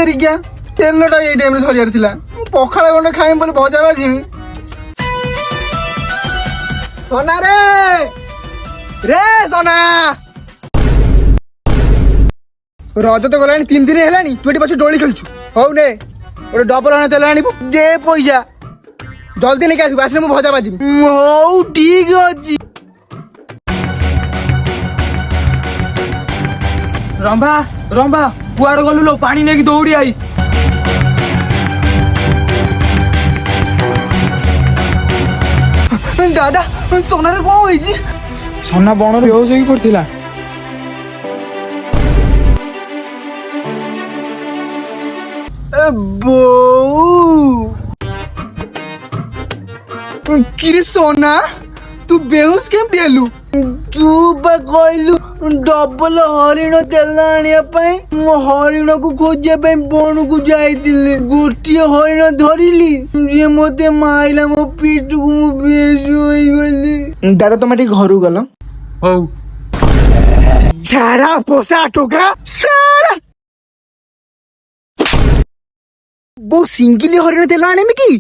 तेरिका तेलटा ये टाइम रे सरियार थिला पखाळ गंडे खाइम बोली भजा भाजीमी सोना रे सोना रज तो गलानी 3 दिन हेलानी तू एटी पछे डोली खेलछु हौ ने ओरे डबल आने तेल आनी दे पैसा जल्दी नहीं आसबू आसले मु भजा भाजी हौ ठीक अछि रंभा रंभा कुआड़ गलु लो पानी नेकी दौड़ी आई दादा सोना रे कोन होइजी सोना बण बेहोश होई पड़थिला किरे सोना तू बेहोश केम देलु तू बा कहलु डबल हरिण तेल आनिया पई मो हरिण को खोजिया पई बन को जाइतिले गोटिए हरिण धरिली जे मते माइला मो पीठ को मु बेहोश होई गली दादा तुम ठीक घर गल हौ झाड़ा पोसा टोका सारा वो सिंगिली हरिण तेल आने में की